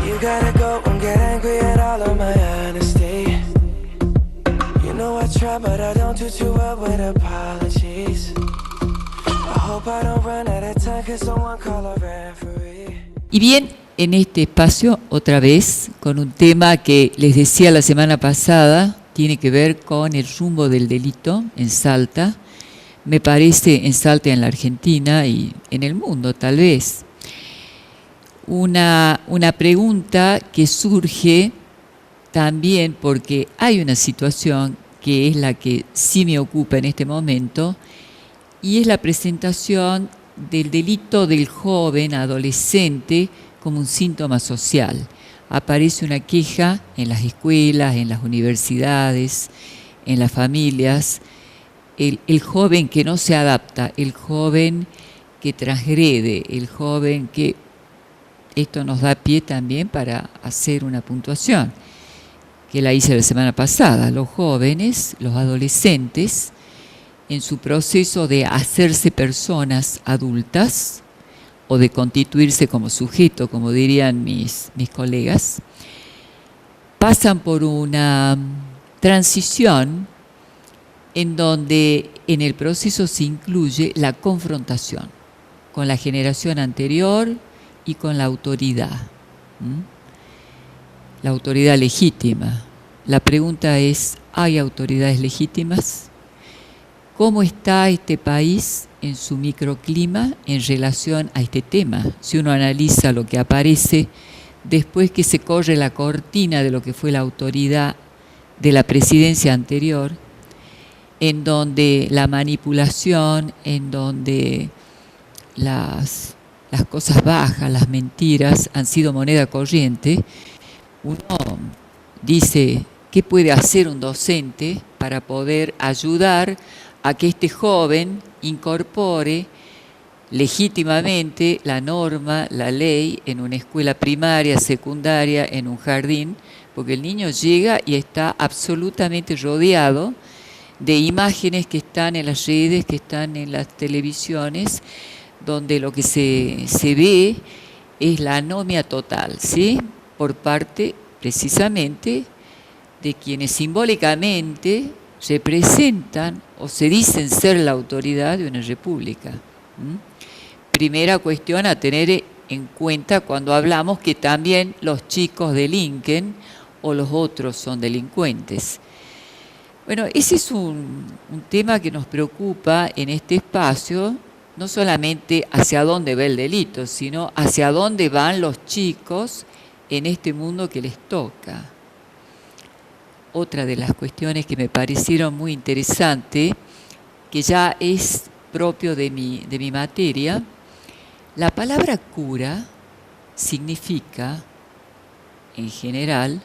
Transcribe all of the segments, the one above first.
You gotta go and get angry at all of my honesty. You know I try, but I don't do too well with apologies. I hope I don't run out of time, cause someone call a referee. Y bien, en este espacio, otra vez, con un tema que les decía la semana pasada, tiene que ver con el rumbo del delito en Salta. Me parece en Salta, en la Argentina y en el mundo, tal vez. Una pregunta que surge también porque hay una situación que es la que sí me ocupa en este momento, y es la presentación del delito del joven adolescente como un síntoma social. Aparece una queja en las escuelas, en las universidades, en las familias. El joven que no se adapta, el joven que transgrede, el joven que... Esto nos da pie también para hacer una puntuación, que la hice la semana pasada. Los jóvenes, los adolescentes, en su proceso de hacerse personas adultas o de constituirse como sujeto, como dirían mis colegas, pasan por una transición en donde en el proceso se incluye la confrontación con la generación anterior y con la autoridad. La autoridad legítima. La pregunta es, ¿hay autoridades legítimas? ¿Cómo está este país en su microclima en relación a este tema? Si uno analiza lo que aparece después que se corre la cortina de lo que fue la autoridad de la presidencia anterior, en donde la manipulación, en donde las cosas bajas, las mentiras han sido moneda corriente, uno dice, ¿qué puede hacer un docente para poder ayudar a que este joven incorpore legítimamente la norma, la ley en una escuela primaria, secundaria, en un jardín? Porque el niño llega y está absolutamente rodeado de imágenes que están en las redes, que están en las televisiones, donde lo que se ve es la anomia total, ¿sí? Por parte, precisamente, de quienes simbólicamente representan o se dicen ser la autoridad de una república. Primera cuestión a tener en cuenta cuando hablamos que también los chicos delinquen o los otros son delincuentes. Bueno, ese es un tema que nos preocupa en este espacio, no solamente hacia dónde va el delito, sino hacia dónde van los chicos en este mundo que les toca. Otra de las cuestiones que me parecieron muy interesante, que ya es propio de mi materia, la palabra cura significa, en general,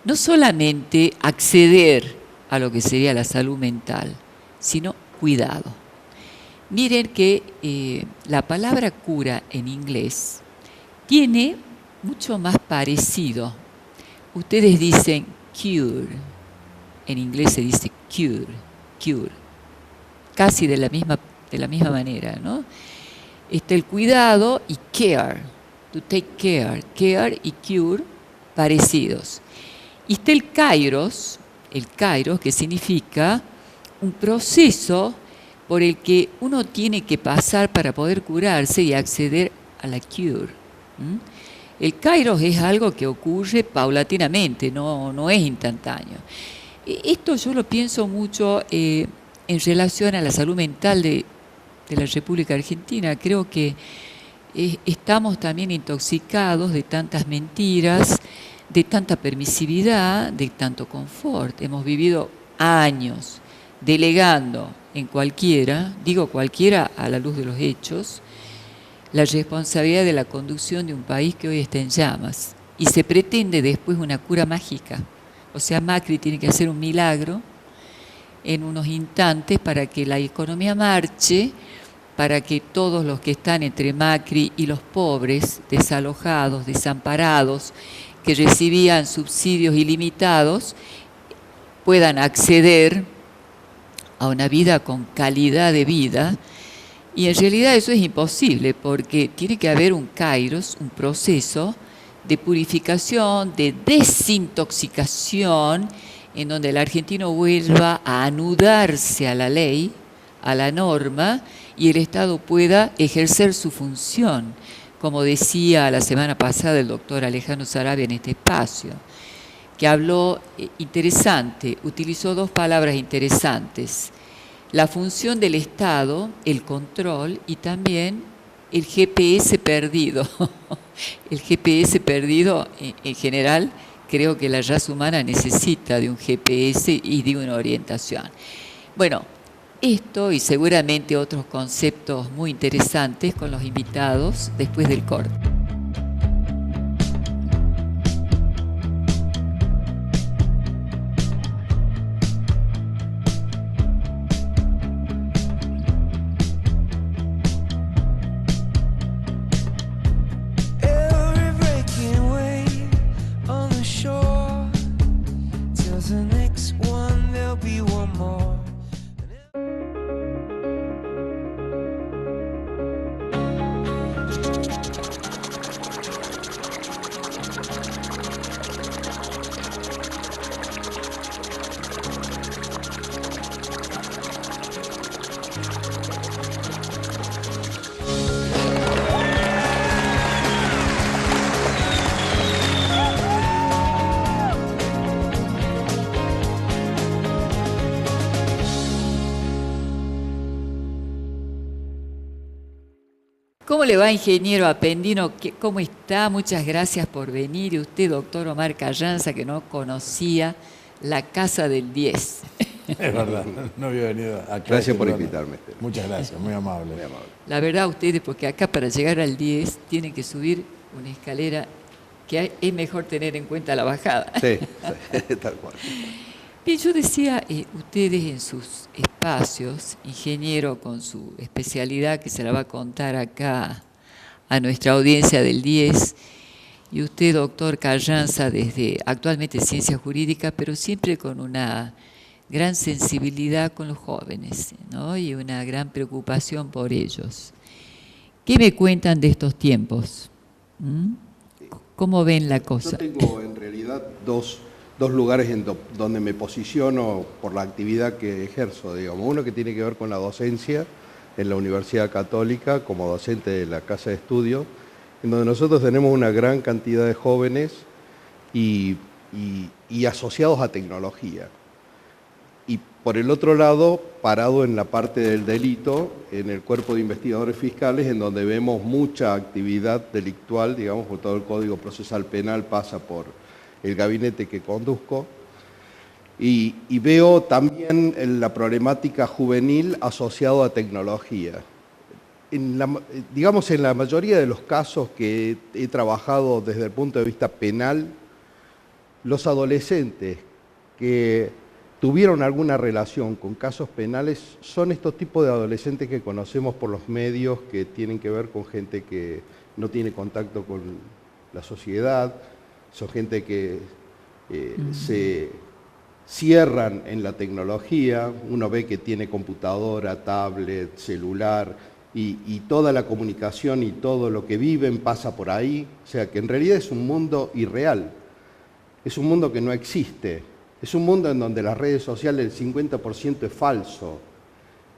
no solamente acceder a lo que sería la salud mental, sino cuidado. Miren que la palabra cura en inglés tiene mucho más parecido. Ustedes dicen cure, en inglés se dice cure, casi de la misma manera, ¿no? Está el cuidado y care, to take care y cure parecidos. Y está el kairos que significa un proceso por el que uno tiene que pasar para poder curarse y acceder a la cure. El kairos es algo que ocurre paulatinamente, no es instantáneo. Esto yo lo pienso mucho en relación a la salud mental de la República Argentina. Creo que estamos también intoxicados de tantas mentiras, de tanta permisividad, de tanto confort. Hemos vivido años delegando en cualquiera, digo cualquiera a la luz de los hechos, la responsabilidad de la conducción de un país que hoy está en llamas. Y se pretende después una cura mágica. O sea, Macri tiene que hacer un milagro en unos instantes para que la economía marche, para que todos los que están entre Macri y los pobres, desalojados, desamparados, que recibían subsidios ilimitados, puedan acceder a una vida con calidad de vida. Y en realidad eso es imposible, porque tiene que haber un kairos, un proceso de purificación, de desintoxicación, en donde el argentino vuelva a anudarse a la ley, a la norma, y el Estado pueda ejercer su función, como decía la semana pasada el doctor Alejandro Sarabia en este espacio, que habló interesante, utilizó dos palabras interesantes: la función del Estado, el control, y también el GPS perdido. El GPS perdido, en general, creo que la raza humana necesita de un GPS y de una orientación. Bueno, esto y seguramente otros conceptos muy interesantes con los invitados después del corte. Every breaking wave on the shore tells the next one there'll be one more. ¿Cómo le va, ingeniero Apendino? ¿Cómo está? Muchas gracias por venir. Y usted, doctor Omar Carranza, que no conocía la Casa del 10. Es verdad, no había venido acá. Gracias por invitarme. Muchas gracias, muy amable. Muy amable. La verdad, ustedes, porque acá para llegar al 10 tienen que subir una escalera que es mejor tener en cuenta la bajada. Sí, sí, tal cual. Bien, yo decía, ustedes en sus espacios, ingeniero con su especialidad que se la va a contar acá a nuestra audiencia del 10, y usted, doctor Carranza, desde actualmente ciencia jurídica, pero siempre con una gran sensibilidad con los jóvenes, ¿no? Y una gran preocupación por ellos. ¿Qué me cuentan de estos tiempos? ¿Cómo ven la cosa? Yo tengo en realidad dos lugares donde me posiciono por la actividad que ejerzo, digamos. Uno que tiene que ver con la docencia en la Universidad Católica, como docente de la Casa de Estudio, en donde nosotros tenemos una gran cantidad de jóvenes y asociados a tecnología. Y por el otro lado, parado en la parte del delito, en el cuerpo de investigadores fiscales, en donde vemos mucha actividad delictual, digamos, por todo el Código Procesal Penal pasa por el gabinete que conduzco, y veo también la problemática juvenil asociada a tecnología. Digamos, en la mayoría de los casos que he trabajado desde el punto de vista penal, los adolescentes que tuvieron alguna relación con casos penales son estos tipos de adolescentes que conocemos por los medios, que tienen que ver con gente que no tiene contacto con la sociedad, son gente que se cierran en la tecnología, uno ve que tiene computadora, tablet, celular, y toda la comunicación y todo lo que viven pasa por ahí, o sea que en realidad es un mundo irreal, es un mundo que no existe, es un mundo en donde las redes sociales el 50% es falso,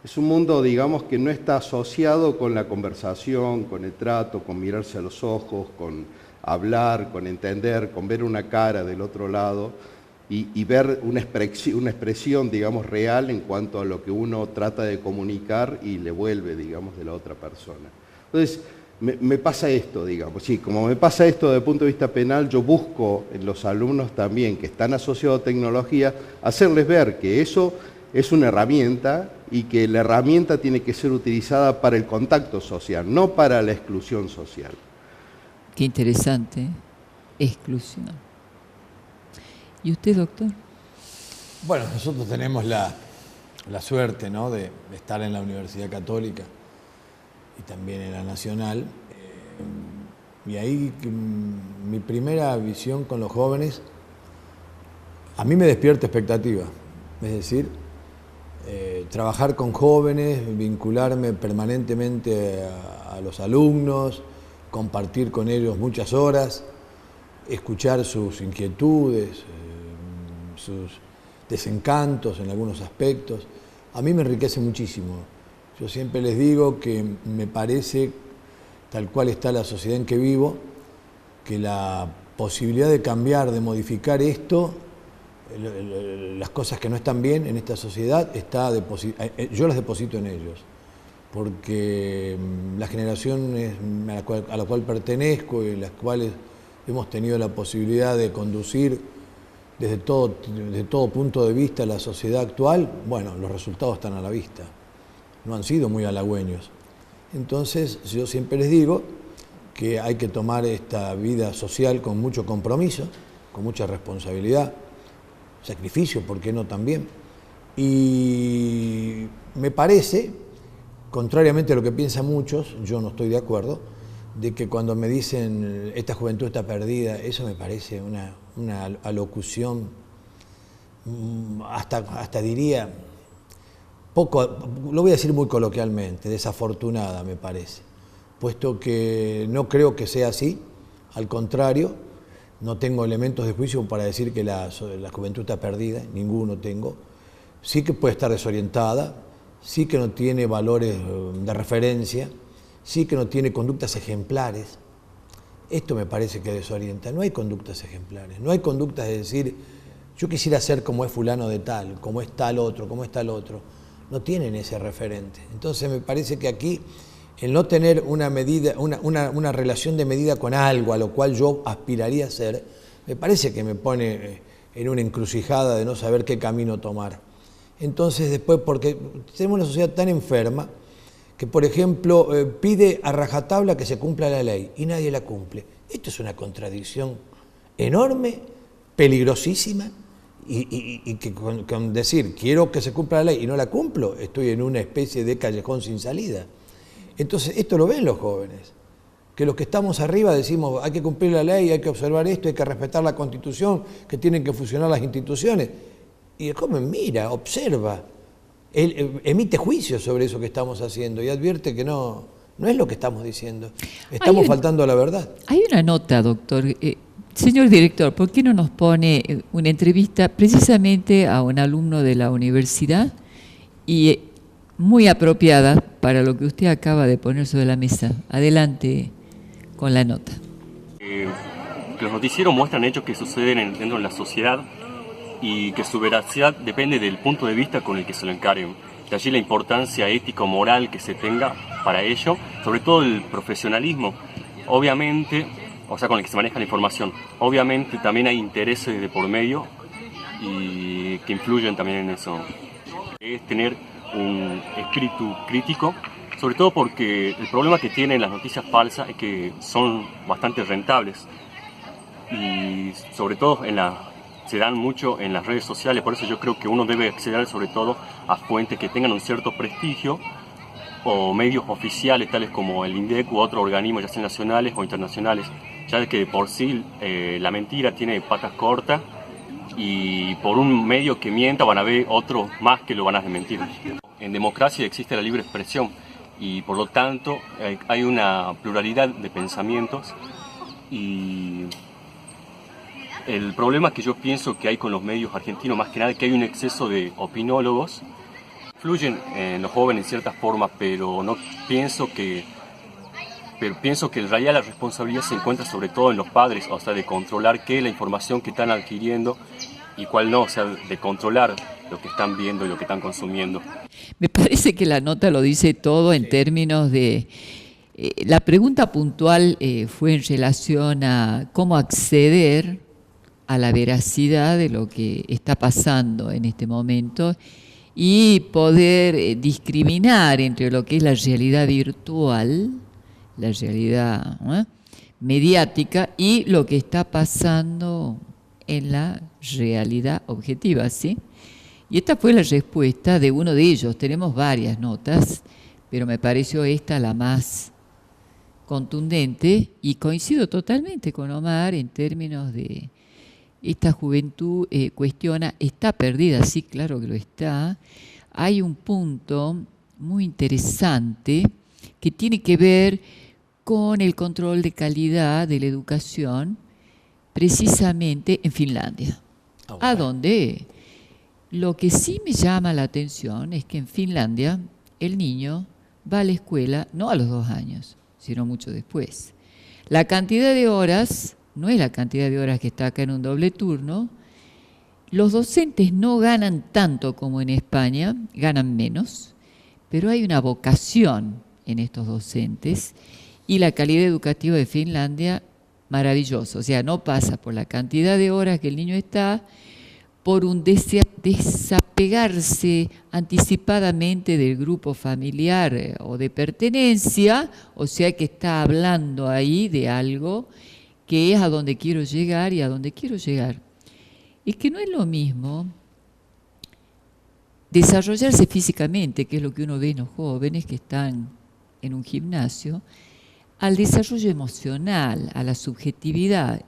es un mundo, digamos, que no está asociado con la conversación, con el trato, con mirarse a los ojos, con hablar, con entender, con ver una cara del otro lado y ver una expresión, digamos, real en cuanto a lo que uno trata de comunicar y le vuelve, digamos, de la otra persona. Entonces, me pasa esto, digamos, sí, como me pasa esto desde el punto de vista penal, yo busco en los alumnos también que están asociados a tecnología, hacerles ver que eso es una herramienta y que la herramienta tiene que ser utilizada para el contacto social, no para la exclusión social. Qué interesante, exclusión. ¿Y usted, doctor? Bueno, nosotros tenemos la suerte, ¿no?, de estar en la Universidad Católica y también en la Nacional. Y ahí mi primera visión con los jóvenes, a mí me despierta expectativa. Es decir, trabajar con jóvenes, vincularme permanentemente a los alumnos, compartir con ellos muchas horas, escuchar sus inquietudes, sus desencantos en algunos aspectos, a mí me enriquece muchísimo. Yo siempre les digo que me parece, tal cual está la sociedad en que vivo, que la posibilidad de cambiar, de modificar esto, las cosas que no están bien en esta sociedad, yo las deposito en ellos, porque la generación a la cual pertenezco y las cuales hemos tenido la posibilidad de conducir desde todo punto de vista la sociedad actual, bueno, los resultados están a la vista, no han sido muy halagüeños. Entonces yo siempre les digo que hay que tomar esta vida social con mucho compromiso, con mucha responsabilidad, sacrificio, ¿por qué no también? Y me parece, contrariamente a lo que piensan muchos, yo no estoy de acuerdo, de que cuando me dicen esta juventud está perdida, eso me parece una alocución, hasta diría, poco, lo voy a decir muy coloquialmente, desafortunada me parece, puesto que no creo que sea así, al contrario, no tengo elementos de juicio para decir que la juventud está perdida, ninguno tengo. Sí que puede estar desorientada, sí que no tiene valores de referencia, sí que no tiene conductas ejemplares. Esto me parece que desorienta. No hay conductas ejemplares, no hay conductas de decir, yo quisiera ser como es fulano de tal, como es tal otro, como es tal otro. No tienen ese referente. Entonces me parece que aquí el no tener una medida, una relación de medida con algo a lo cual yo aspiraría a ser, me parece que me pone en una encrucijada de no saber qué camino tomar. Entonces después, porque tenemos una sociedad tan enferma que, por ejemplo, pide a rajatabla que se cumpla la ley y nadie la cumple. Esto es una contradicción enorme, peligrosísima, y que con decir quiero que se cumpla la ley y no la cumplo, estoy en una especie de callejón sin salida. Entonces, esto lo ven los jóvenes, que los que estamos arriba decimos hay que cumplir la ley, hay que observar esto, hay que respetar la Constitución, que tienen que funcionar las instituciones. Y el joven mira, observa, él emite juicios sobre eso que estamos haciendo y advierte que no es lo que estamos diciendo. Estamos faltando a la verdad. Hay una nota, doctor. Señor director, ¿por qué no nos pone una entrevista precisamente a un alumno de la universidad y muy apropiada para lo que usted acaba de poner sobre la mesa? Adelante con la nota. Que los noticieros muestran hechos que suceden dentro de la sociedad y que su veracidad depende del punto de vista con el que se lo encaren. De allí la importancia ético-moral que se tenga para ello, sobre todo el profesionalismo, obviamente, o sea, con el que se maneja la información. Obviamente también hay intereses de por medio y que influyen también en eso. Es tener un espíritu crítico, sobre todo porque el problema que tienen las noticias falsas es que son bastante rentables y sobre todo se dan mucho en las redes sociales, por eso yo creo que uno debe acceder sobre todo a fuentes que tengan un cierto prestigio o medios oficiales tales como el INDEC u otros organismos ya sean nacionales o internacionales, ya que de por sí la mentira tiene patas cortas y por un medio que mienta van a ver otros más que lo van a desmentir. En democracia existe la libre expresión y por lo tanto hay una pluralidad de pensamientos y el problema que yo pienso que hay con los medios argentinos, más que nada, es que hay un exceso de opinólogos. Influyen en los jóvenes en ciertas formas, pero pienso que en realidad la responsabilidad se encuentra sobre todo en los padres, o sea, de controlar qué es la información que están adquiriendo y cuál no, o sea, de controlar lo que están viendo y lo que están consumiendo. Me parece que la nota lo dice todo en términos de... la pregunta puntual fue en relación a cómo acceder a la veracidad de lo que está pasando en este momento y poder discriminar entre lo que es la realidad virtual, la realidad mediática y lo que está pasando en la realidad objetiva, ¿sí? Y esta fue la respuesta de uno de ellos. Tenemos varias notas, pero me pareció esta la más contundente y coincido totalmente con Omar en términos de esta juventud cuestiona, ¿está perdida? Sí, claro que lo está. Hay un punto muy interesante que tiene que ver con el control de calidad de la educación precisamente en Finlandia. Ah, ¿A bueno. dónde? Lo que sí me llama la atención es que en Finlandia el niño va a la escuela no a los 2 años, sino mucho después. La cantidad de horas no es la cantidad de horas que está acá en un doble turno. Los docentes no ganan tanto como en España, ganan menos, pero hay una vocación en estos docentes y la calidad educativa de Finlandia maravillosa. O sea, no pasa por la cantidad de horas que el niño está, por un desapegarse anticipadamente del grupo familiar o de pertenencia, o sea que está hablando ahí de algo que es a donde quiero llegar y a donde quiero llegar. Es que no es lo mismo desarrollarse físicamente, que es lo que uno ve en los jóvenes que están en un gimnasio, al desarrollo emocional, a la subjetividad.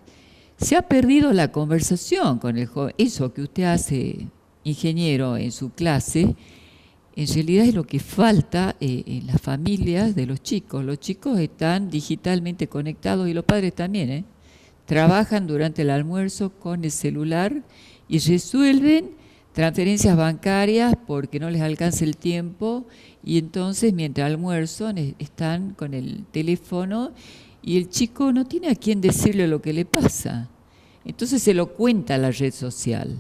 Se ha perdido la conversación con el joven. Eso que usted hace, ingeniero, en su clase, en realidad es lo que falta en las familias de los chicos. Los chicos están digitalmente conectados y los padres también, trabajan durante el almuerzo con el celular y resuelven transferencias bancarias porque no les alcanza el tiempo y entonces mientras almuerzan están con el teléfono y el chico no tiene a quién decirle lo que le pasa. Entonces se lo cuenta a la red social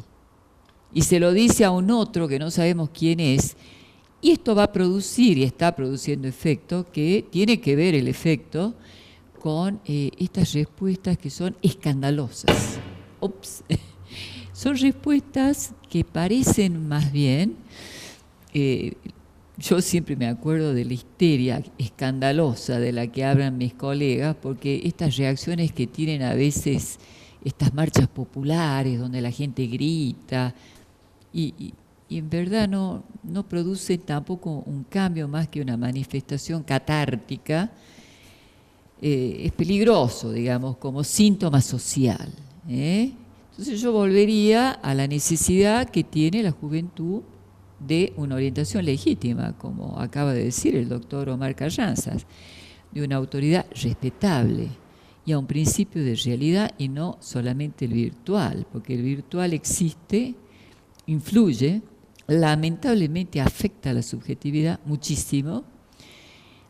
y se lo dice a un otro que no sabemos quién es y esto va a producir y está produciendo efecto que tiene que ver el efecto con estas respuestas que son escandalosas. Ups. Son respuestas que parecen más bien, yo siempre me acuerdo de la histeria escandalosa de la que hablan mis colegas, porque estas reacciones que tienen a veces estas marchas populares donde la gente grita y en verdad no producen tampoco un cambio más que una manifestación catártica, es peligroso, digamos, como síntoma social. Entonces yo volvería a la necesidad que tiene la juventud de una orientación legítima, como acaba de decir el doctor Omar Carranzas, de una autoridad respetable y a un principio de realidad y no solamente el virtual, porque el virtual existe, influye, lamentablemente afecta a la subjetividad muchísimo,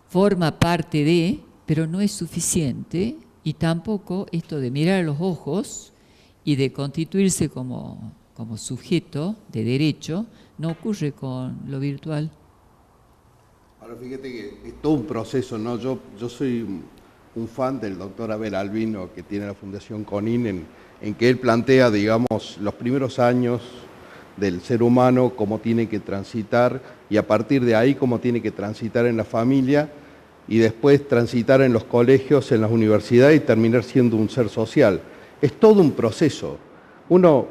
forma parte de, pero no es suficiente y tampoco esto de mirar a los ojos y de constituirse como sujeto de derecho no ocurre con lo virtual. Ahora fíjate que es todo un proceso, ¿no? Yo soy un fan del doctor Abel Albino, que tiene la Fundación CONIN, en que él plantea, digamos, los primeros años del ser humano, cómo tiene que transitar, y a partir de ahí cómo tiene que transitar en la familia, y después transitar en los colegios, en las universidades y terminar siendo un ser social. Es todo un proceso. Uno,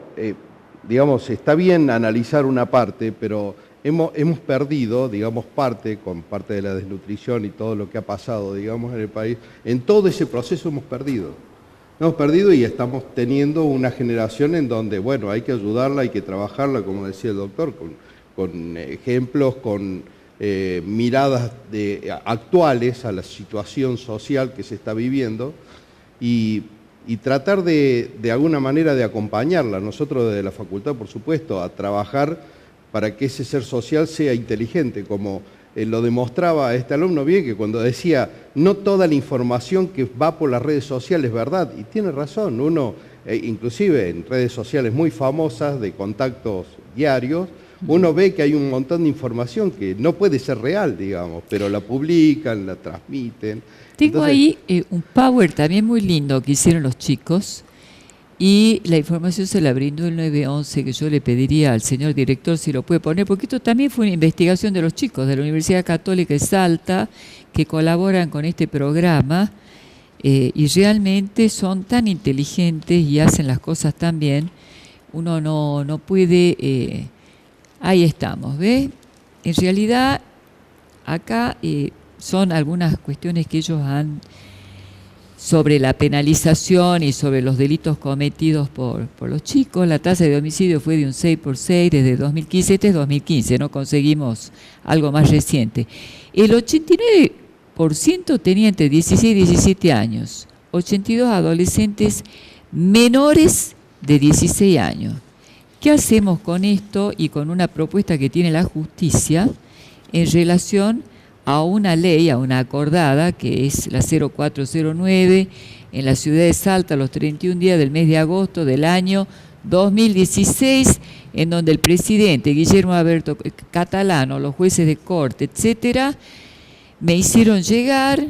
digamos, está bien analizar una parte, pero hemos perdido, digamos, con parte de la desnutrición y todo lo que ha pasado, digamos, en el país. En todo ese proceso hemos perdido. Hemos perdido y estamos teniendo una generación en donde, bueno, hay que ayudarla, hay que trabajarla, como decía el doctor, con ejemplos, con miradas actuales a la situación social que se está viviendo y tratar de alguna manera de acompañarla. Nosotros desde la facultad, por supuesto, a trabajar para que ese ser social sea inteligente, como lo demostraba este alumno bien, que cuando decía, no toda la información que va por las redes sociales es verdad, y tiene razón, uno, inclusive en redes sociales muy famosas, de contactos diarios, uno ve que hay un montón de información que no puede ser real, digamos, pero la publican, la transmiten. Tengo ahí un power también muy lindo que hicieron los chicos y la información se la brindó el 911, que yo le pediría al señor director si lo puede poner, porque esto también fue una investigación de los chicos de la Universidad Católica de Salta que colaboran con este programa y realmente son tan inteligentes y hacen las cosas tan bien, uno no puede... ahí estamos, ¿ves? En realidad acá... son algunas cuestiones que ellos han sobre la penalización y sobre los delitos cometidos por los chicos. La tasa de homicidio fue de un 6% desde 2015, este es 2015, no conseguimos algo más reciente. El 89% tenía entre 16 y 17 años, 82 adolescentes menores de 16 años. ¿Qué hacemos con esto y con una propuesta que tiene la justicia en relación a una ley, a una acordada, que es la 0409, en la ciudad de Salta, los 31 días del mes de agosto del año 2016, en donde el presidente Guillermo Alberto Catalano, los jueces de corte, etcétera, me hicieron llegar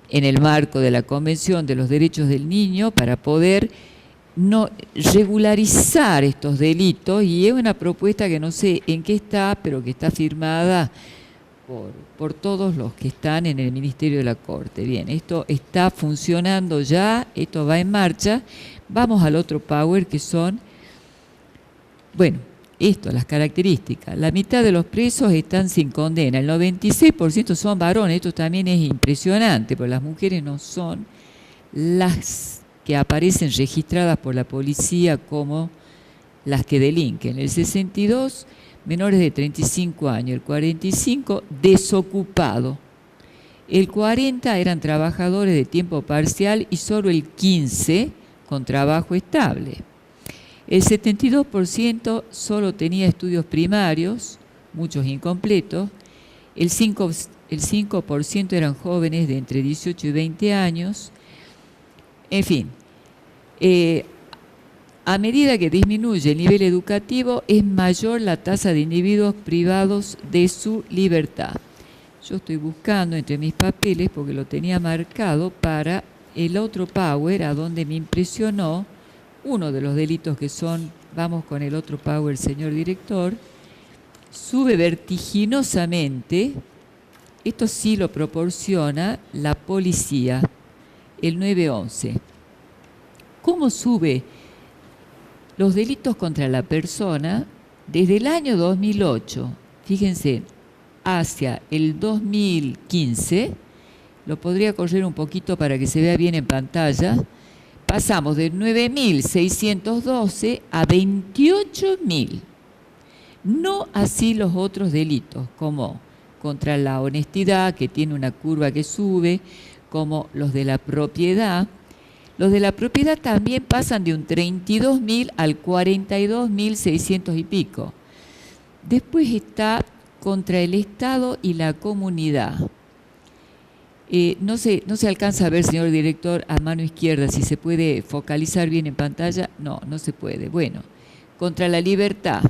en el marco de la Convención de los Derechos del Niño para poder no regularizar estos delitos, y es una propuesta que no sé en qué está, pero que está firmada por todos los que están en el Ministerio de la Corte. Bien, esto está funcionando ya, esto va en marcha. Vamos al otro power, que son, bueno, esto, las características. La mitad de los presos están sin condena, el 96% son varones. Esto también es impresionante, porque las mujeres no son las que aparecen registradas por la policía como las que delinquen. El 62, menores de 35 años, el 45, desocupado. El 40 eran trabajadores de tiempo parcial y solo el 15 con trabajo estable. El 72% solo tenía estudios primarios, muchos incompletos. El 5% eran jóvenes de entre 18 y 20 años. En fin, a medida que disminuye el nivel educativo, es mayor la tasa de individuos privados de su libertad. Yo estoy buscando entre mis papeles, porque lo tenía marcado para el otro power, a donde me impresionó uno de los delitos que son, vamos con el otro power, señor director, sube vertiginosamente. Esto sí lo proporciona la policía, el 911. ¿Cómo sube los delitos contra la persona desde el año 2008, fíjense, hacia el 2015? Lo podría correr un poquito para que se vea bien en pantalla. Pasamos de 9.612 a 28.000. No así los otros delitos, como contra la honestidad, que tiene una curva que sube, como los de la propiedad. Los de la propiedad también pasan de un 32.000 al 42.600 y pico. Después está contra el Estado y la comunidad. No se alcanza a ver, señor director, a mano izquierda, si se puede focalizar bien en pantalla. No se puede. Bueno, contra la libertad.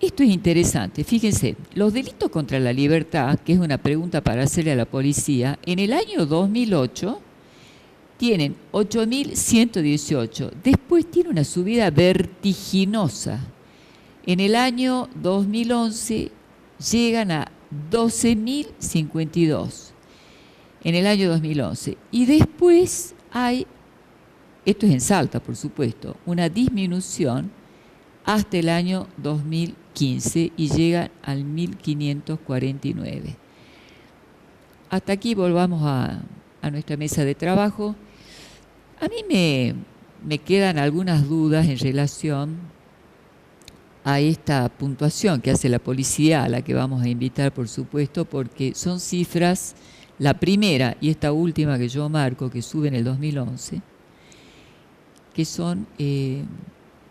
Esto es interesante. Fíjense, los delitos contra la libertad, que es una pregunta para hacerle a la policía, en el año 2008 tienen 8.118. Después tiene una subida vertiginosa. En el año 2011 llegan a 12.052. En el año 2011. Y después hay, esto es en Salta, por supuesto, una disminución hasta el año 2015 y llegan al 1.549. Hasta aquí volvamos a nuestra mesa de trabajo. A mí me quedan algunas dudas en relación a esta puntuación que hace la policía, a la que vamos a invitar, por supuesto, porque son cifras, la primera y esta última que yo marco, que sube en el 2011, que son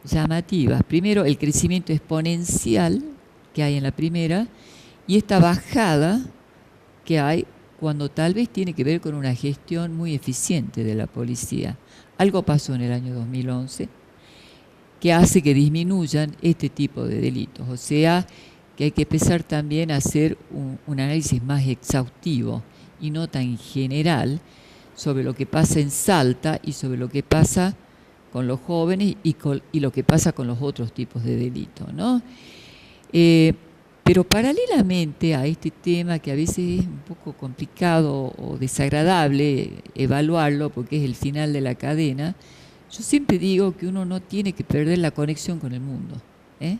llamativas. Primero, el crecimiento exponencial que hay en la primera, y esta bajada que hay cuando tal vez tiene que ver con una gestión muy eficiente de la policía. Algo pasó en el año 2011 que hace que disminuyan este tipo de delitos. O sea, que hay que empezar también a hacer un análisis más exhaustivo y no tan general sobre lo que pasa en Salta y sobre lo que pasa con los jóvenes y lo que pasa con los otros tipos de delitos, ¿no? Pero paralelamente a este tema, que a veces es un poco complicado o desagradable evaluarlo porque es el final de la cadena, yo siempre digo que uno no tiene que perder la conexión con el mundo, ¿eh?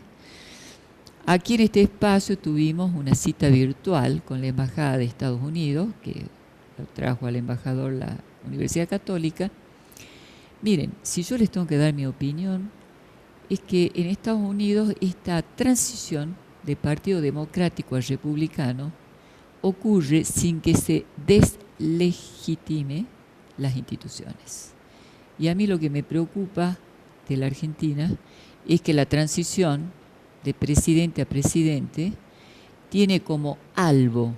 Aquí en este espacio tuvimos una cita virtual con la Embajada de Estados Unidos, que lo trajo al embajador la Universidad Católica. Miren, si yo les tengo que dar mi opinión, es que en Estados Unidos esta transición de Partido Democrático a Republicano ocurre sin que se deslegitime las instituciones. Y a mí lo que me preocupa de la Argentina es que la transición de presidente a presidente tiene como albo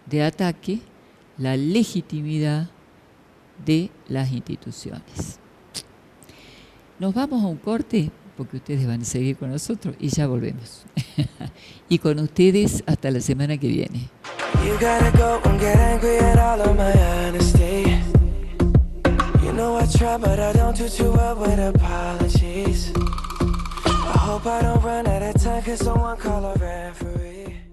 de ataque la legitimidad de las instituciones. Nos vamos a un corte porque ustedes van a seguir con nosotros y ya volvemos. Y con ustedes hasta la semana que viene. You gotta go and get angry at all of my honesty. You know I try, but I don't do too well with apologies. I hope I don't run out of time, 'cause someone call a referee.